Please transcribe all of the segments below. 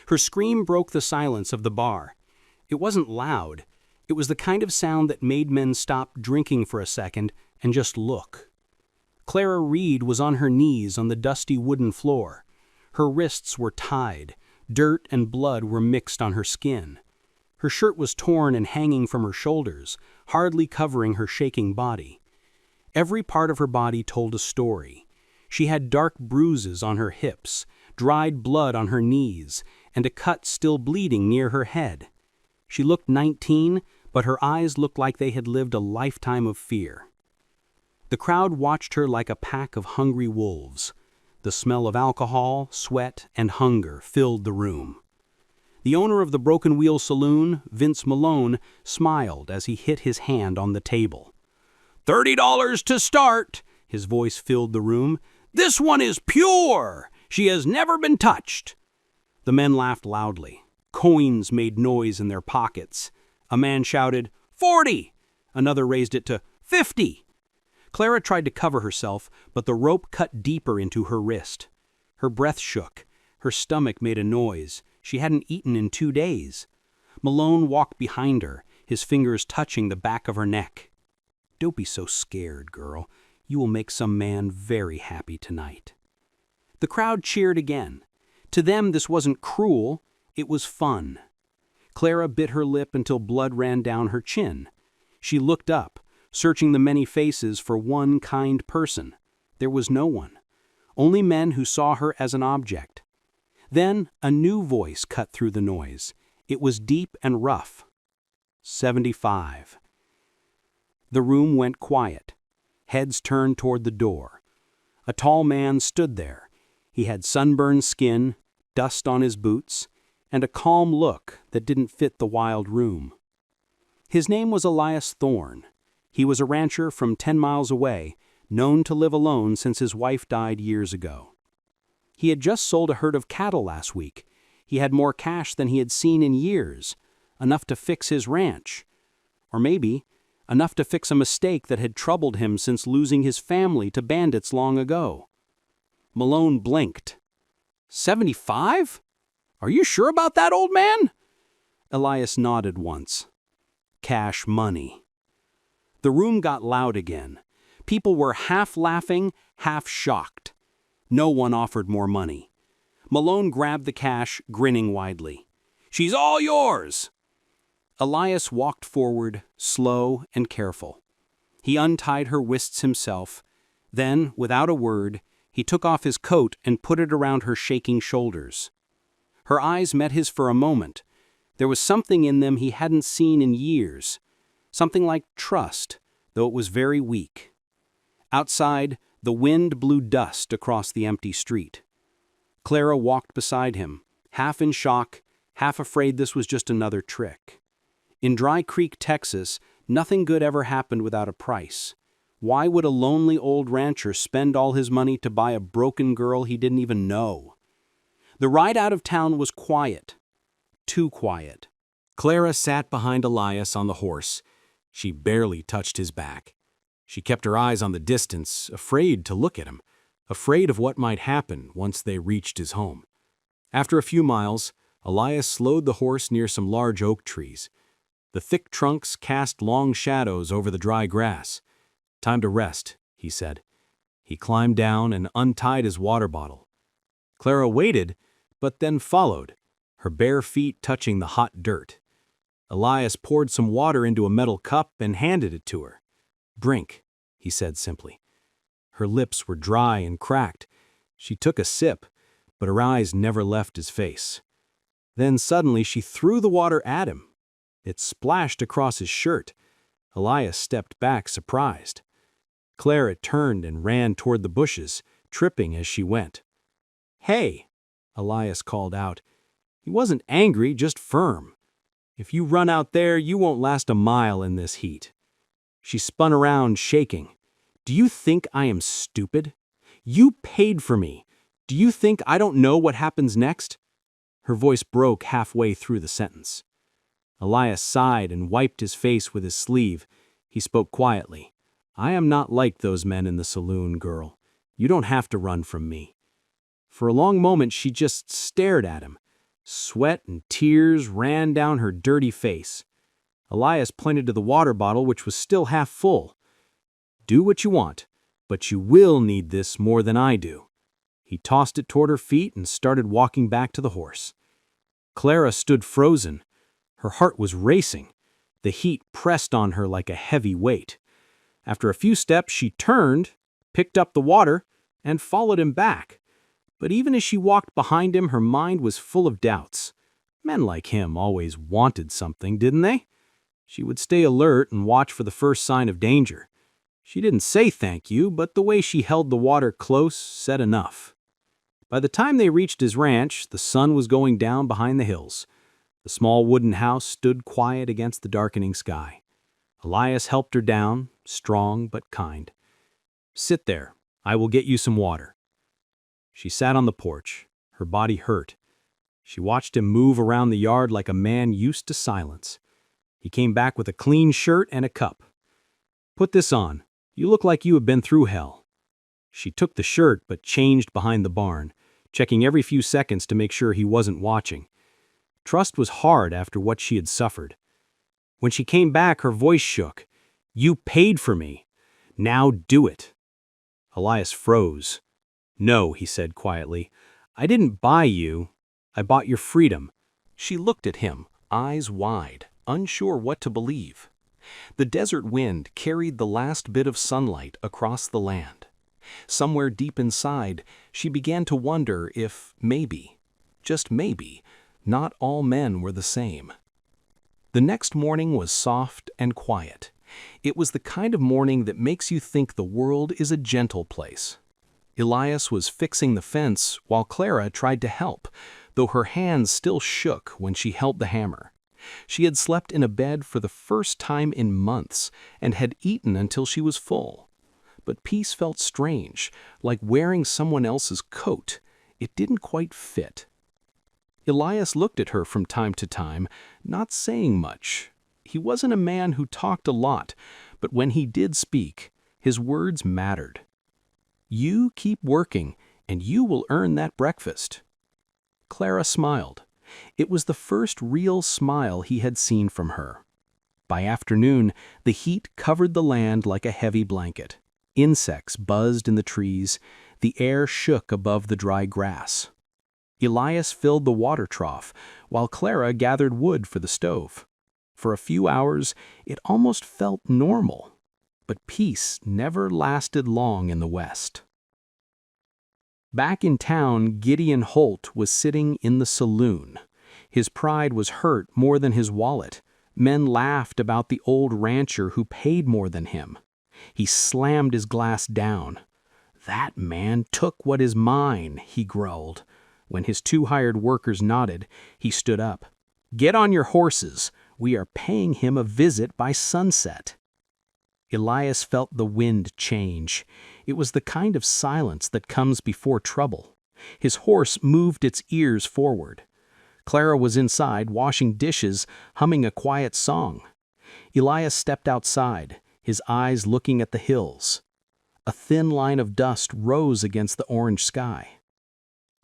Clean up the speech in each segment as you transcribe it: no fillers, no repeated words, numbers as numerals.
Her scream broke the silence of the bar. It wasn't loud. It was the kind of sound that made men stop drinking for a second and just look. Clara Reed was on her knees on the dusty wooden floor. Her wrists were tied. Dirt and blood were mixed on her skin. Her shirt was torn and hanging from her shoulders, hardly covering her shaking body. Every part of her body told a story. She had dark bruises on her hips, dried blood on her knees, and a cut still bleeding near her head. She looked 19, but her eyes looked like they had lived a lifetime of fear. The crowd watched her like a pack of hungry wolves. The smell of alcohol, sweat, and hunger filled the room. The owner of the Broken Wheel Saloon, Vince Malone, smiled as he hit his hand on the table. $30 to start, his voice filled the room. This one is pure. She has never been touched. The men laughed loudly. Coins made noise in their pockets. A man shouted, 40. Another raised it to 50. Clara tried to cover herself, but the rope cut deeper into her wrist. Her breath shook. Her stomach made a noise. She hadn't eaten in 2 days. Malone walked behind her, his fingers touching the back of her neck. Don't be so scared, girl. You will make some man very happy tonight. The crowd cheered again. To them, this wasn't cruel. It was fun. Clara bit her lip until blood ran down her chin. She looked up, searching the many faces for one kind person. There was no one. Only men who saw her as an object. Then a new voice cut through the noise. It was deep and rough. 75. The room went quiet. Heads turned toward the door. A tall man stood there. He had sunburned skin, dust on his boots, and a calm look that didn't fit the wild room. His name was Elias Thorne. He was a rancher from 10 miles away, known to live alone since his wife died years ago. He had just sold a herd of cattle last week. He had more cash than he had seen in years, enough to fix his ranch. Or maybe enough to fix a mistake that had troubled him since losing his family to bandits long ago. Malone blinked. 75? Are you sure about that, old man? Elias nodded once. Cash money. The room got loud again. People were half laughing, half shocked. No one offered more money. Malone grabbed the cash, grinning widely. She's all yours! Elias walked forward, slow and careful. He untied her wrists himself. Then, without a word, he took off his coat and put it around her shaking shoulders. Her eyes met his for a moment. There was something in them he hadn't seen in years. Something like trust, though it was very weak. Outside, the wind blew dust across the empty street. Clara walked beside him, half in shock, half afraid this was just another trick. In Dry Creek, Texas, nothing good ever happened without a price. Why would a lonely old rancher spend all his money to buy a broken girl he didn't even know? The ride out of town was quiet. Too quiet. Clara sat behind Elias on the horse. She barely touched his back. She kept her eyes on the distance, afraid to look at him, afraid of what might happen once they reached his home. After a few miles, Elias slowed the horse near some large oak trees. The thick trunks cast long shadows over the dry grass. Time to rest, he said. He climbed down and untied his water bottle. Clara waited, but then followed, her bare feet touching the hot dirt. Elias poured some water into a metal cup and handed it to her. Drink, he said simply. Her lips were dry and cracked. She took a sip, but her eyes never left his face. Then suddenly she threw the water at him. It splashed across his shirt. Elias stepped back, surprised. Clara turned and ran toward the bushes, tripping as she went. Hey, Elias called out. He wasn't angry, just firm. If you run out there, you won't last a mile in this heat. She spun around, shaking. Do you think I am stupid? You paid for me. Do you think I don't know what happens next? Her voice broke halfway through the sentence. Elias sighed and wiped his face with his sleeve. He spoke quietly. I am not like those men in the saloon, girl. You don't have to run from me. For a long moment she just stared at him. Sweat and tears ran down her dirty face. Elias pointed to the water bottle, which was still half full. "Do what you want, but you will need this more than I do." He tossed it toward her feet and started walking back to the horse. Clara stood frozen. Her heart was racing. The heat pressed on her like a heavy weight. After a few steps, she turned, picked up the water, and followed him back. But even as she walked behind him, her mind was full of doubts. Men like him always wanted something, didn't they? She would stay alert and watch for the first sign of danger. She didn't say thank you, but the way she held the water close said enough. By the time they reached his ranch, the sun was going down behind the hills. The small wooden house stood quiet against the darkening sky. Elias helped her down, strong but kind. "Sit there. I will get you some water." She sat on the porch. Her body hurt. She watched him move around the yard like a man used to silence. He came back with a clean shirt and a cup. "Put this on. You look like you have been through hell." She took the shirt but changed behind the barn, checking every few seconds to make sure he wasn't watching. Trust was hard after what she had suffered. When she came back, her voice shook. "You paid for me. Now do it." Elias froze. "No," he said quietly. "I didn't buy you. I bought your freedom." She looked at him, eyes wide, unsure what to believe. The desert wind carried the last bit of sunlight across the land. Somewhere deep inside, she began to wonder if maybe, just maybe, not all men were the same. The next morning was soft and quiet. It was the kind of morning that makes you think the world is a gentle place. Elias was fixing the fence while Clara tried to help, though her hands still shook when she held the hammer. She had slept in a bed for the first time in months and had eaten until she was full. But peace felt strange, like wearing someone else's coat. It didn't quite fit. Elias looked at her from time to time, not saying much. He wasn't a man who talked a lot, but when he did speak, his words mattered. "You keep working, and you will earn that breakfast." Clara smiled. It was the first real smile he had seen from her. By afternoon, the heat covered the land like a heavy blanket. Insects buzzed in the trees. The air shook above the dry grass. Elias filled the water trough, while Clara gathered wood for the stove. For a few hours, it almost felt normal. But peace never lasted long in the West. Back in town, Gideon Holt was sitting in the saloon. His pride was hurt more than his wallet. Men laughed about the old rancher who paid more than him. He slammed his glass down. "That man took what is mine," he growled. When his two hired workers nodded, he stood up. "Get on your horses. We are paying him a visit by sunset." Elias felt the wind change. It was the kind of silence that comes before trouble. His horse moved its ears forward. Clara was inside, washing dishes, humming a quiet song. Elias stepped outside, his eyes looking at the hills. A thin line of dust rose against the orange sky.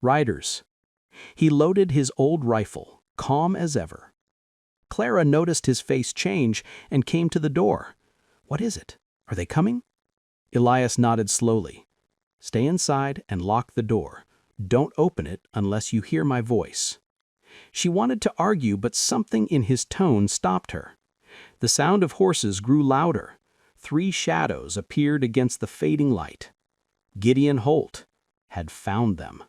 Riders. He loaded his old rifle, calm as ever. Clara noticed his face change and came to the door. "What is it? Are they coming?" Elias nodded slowly. "Stay inside and lock the door. Don't open it unless you hear my voice." She wanted to argue, but something in his tone stopped her. The sound of horses grew louder. 3 shadows appeared against the fading light. Gideon Holt had found them.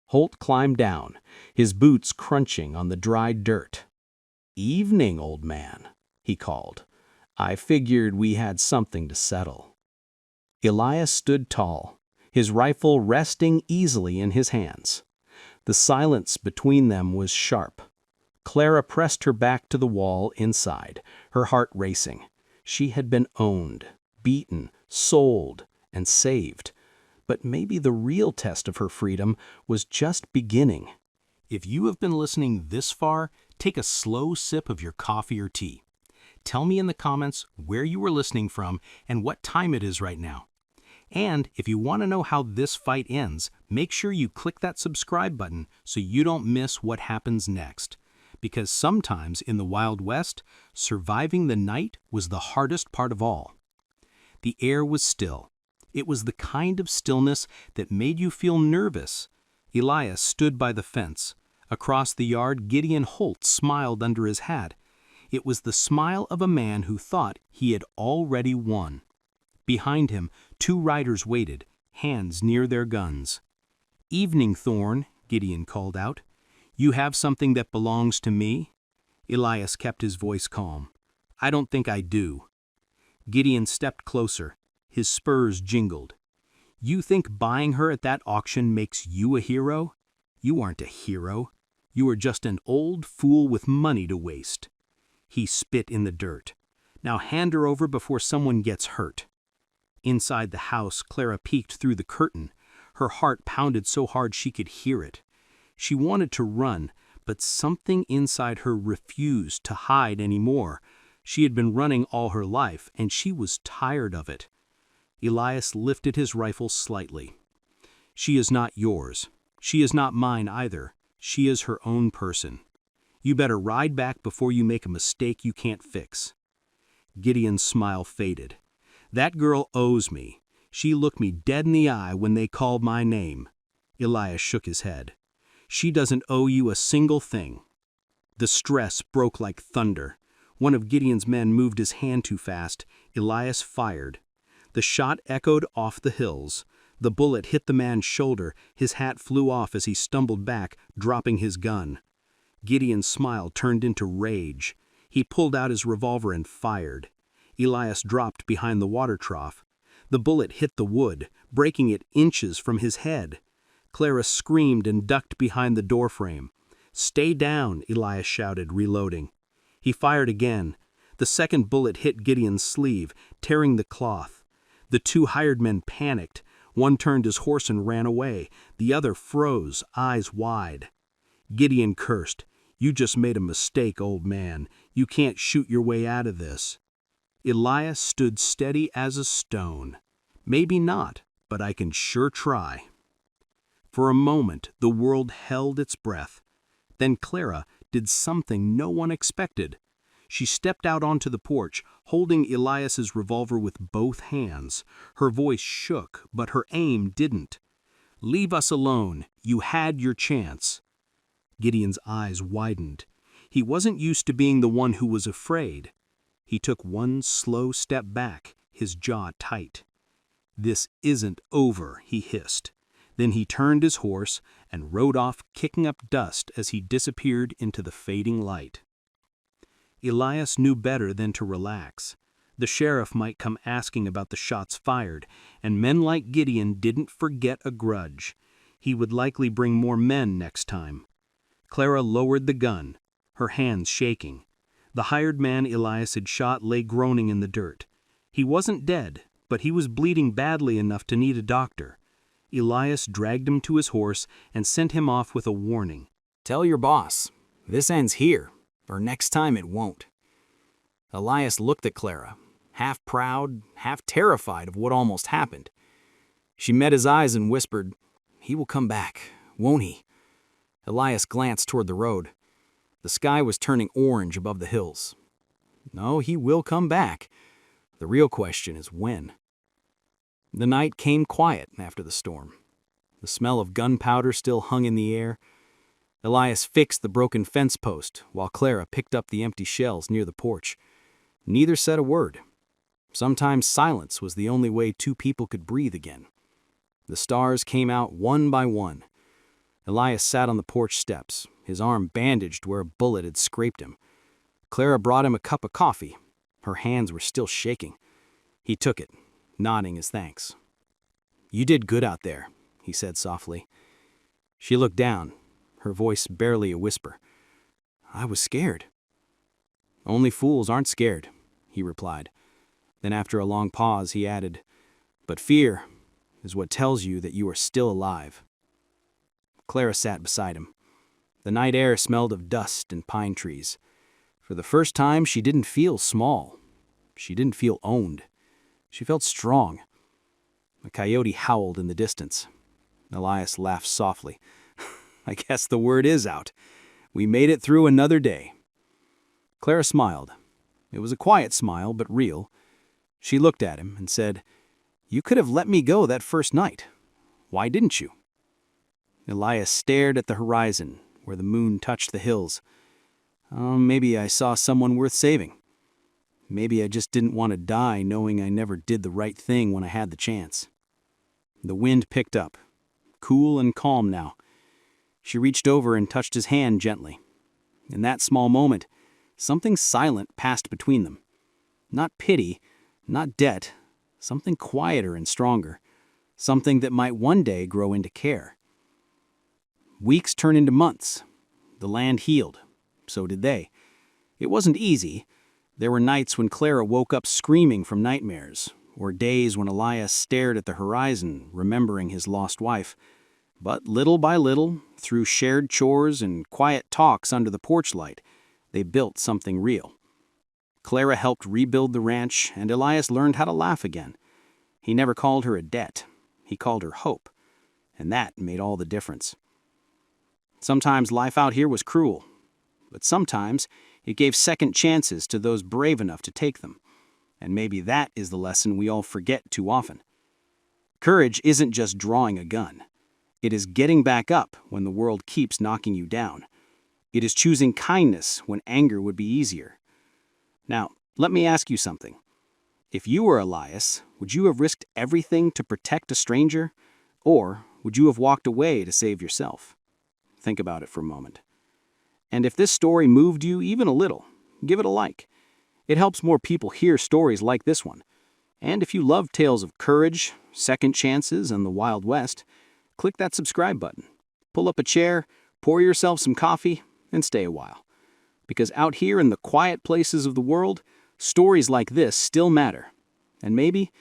Holt climbed down, his boots crunching on the dry dirt. "Evening, old man," he called. "I figured we had something to settle." Elias stood tall, his rifle resting easily in his hands. The silence between them was sharp. Clara pressed her back to the wall inside, her heart racing. She had been owned, beaten, sold, and saved. But maybe the real test of her freedom was just beginning. If you have been listening this far, take a slow sip of your coffee or tea. Tell me in the comments where you were listening from and what time it is right now. And if you want to know how this fight ends, make sure you click that subscribe button so you don't miss what happens next. Because sometimes in the Wild West, surviving the night was the hardest part of all. The air was still. It was the kind of stillness that made you feel nervous. Elias stood by the fence. Across the yard, Gideon Holt smiled under his hat. It was the smile of a man who thought he had already won. Behind him, 2 riders waited, hands near their guns. "Evening, Thorne," Gideon called out. "You have something that belongs to me?" Elias kept his voice calm. "I don't think I do." Gideon stepped closer. His spurs jingled. "You think buying her at that auction makes you a hero? You aren't a hero. You are just an old fool with money to waste." He spit in the dirt. "Now hand her over before someone gets hurt." Inside the house, Clara peeked through the curtain. Her heart pounded so hard she could hear it. She wanted to run, but something inside her refused to hide anymore. She had been running all her life, and she was tired of it. Elias lifted his rifle slightly. "She is not yours. She is not mine either. She is her own person. You better ride back before you make a mistake you can't fix." Gideon's smile faded. "That girl owes me. She looked me dead in the eye when they called my name." Elias shook his head. "She doesn't owe you a single thing." The stress broke like thunder. One of Gideon's men moved his hand too fast. Elias fired. The shot echoed off the hills. The bullet hit the man's shoulder. His hat flew off as he stumbled back, dropping his gun. Gideon's smile turned into rage. He pulled out his revolver and fired. Elias dropped behind the water trough. The bullet hit the wood, breaking it inches from his head. Clara screamed and ducked behind the doorframe. "Stay down," Elias shouted, reloading. He fired again. The second bullet hit Gideon's sleeve, tearing the cloth. The 2 hired men panicked. One turned his horse and ran away. The other froze, eyes wide. Gideon cursed. "You just made a mistake, old man. You can't shoot your way out of this." Elias stood steady as a stone. "Maybe not, but I can sure try." For a moment, the world held its breath. Then Clara did something no one expected. She stepped out onto the porch, holding Elias's revolver with both hands. Her voice shook, but her aim didn't. "Leave us alone. You had your chance." Gideon's eyes widened. He wasn't used to being the one who was afraid. He took one slow step back, his jaw tight. "This isn't over," he hissed. Then he turned his horse and rode off, kicking up dust as he disappeared into the fading light. Elias knew better than to relax. The sheriff might come asking about the shots fired, and men like Gideon didn't forget a grudge. He would likely bring more men next time. Clara lowered the gun, her hands shaking. The hired man Elias had shot lay groaning in the dirt. He wasn't dead, but he was bleeding badly enough to need a doctor. Elias dragged him to his horse and sent him off with a warning. "Tell your boss, this ends here, or next time it won't." Elias looked at Clara, half proud, half terrified of what almost happened. She met his eyes and whispered, "He will come back, won't he?" Elias glanced toward the road. The sky was turning orange above the hills. "No, he will come back. The real question is when." The night came quiet after the storm. The smell of gunpowder still hung in the air. Elias fixed the broken fence post while Clara picked up the empty shells near the porch. Neither said a word. Sometimes silence was the only way 2 people could breathe again. The stars came out one by one. Elias sat on the porch steps, his arm bandaged where a bullet had scraped him. Clara brought him a cup of coffee. Her hands were still shaking. He took it, nodding his thanks. "You did good out there," he said softly. She looked down, her voice barely a whisper. "I was scared." "Only fools aren't scared," he replied. Then after a long pause, he added, "But fear is what tells you that you are still alive." Clara sat beside him. The night air smelled of dust and pine trees. For the first time, she didn't feel small. She didn't feel owned. She felt strong. A coyote howled in the distance. Elias laughed softly. I guess the word is out. We made it through another day. Clara smiled. It was a quiet smile, but real. She looked at him and said, You could have let me go that first night. Why didn't you? Elias stared at the horizon, where the moon touched the hills. Maybe I saw someone worth saving. Maybe I just didn't want to die knowing I never did the right thing when I had the chance. The wind picked up, cool and calm now. She reached over and touched his hand gently. In that small moment, something silent passed between them. Not pity, not debt, something quieter and stronger, something that might one day grow into care. Weeks turned into months. The land healed. So did they. It wasn't easy. There were nights when Clara woke up screaming from nightmares, or days when Elias stared at the horizon, remembering his lost wife. But little by little, through shared chores and quiet talks under the porch light, they built something real. Clara helped rebuild the ranch, and Elias learned how to laugh again. He never called her a debt. He called her hope. And that made all the difference. Sometimes life out here was cruel, but sometimes it gave second chances to those brave enough to take them. And maybe that is the lesson we all forget too often. Courage isn't just drawing a gun. It is getting back up when the world keeps knocking you down. It is choosing kindness when anger would be easier. Now, let me ask you something. If you were Elias, would you have risked everything to protect a stranger? Or would you have walked away to save yourself? Think about it for a moment. And if this story moved you even a little, give it a like. It helps more people hear stories like this one. And if you love tales of courage, second chances, and the Wild West, click that subscribe button. Pull up a chair, pour yourself some coffee, and stay a while. Because out here in the quiet places of the world, stories like this still matter. And maybe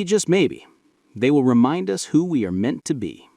just maybe, they will remind us who we are meant to be.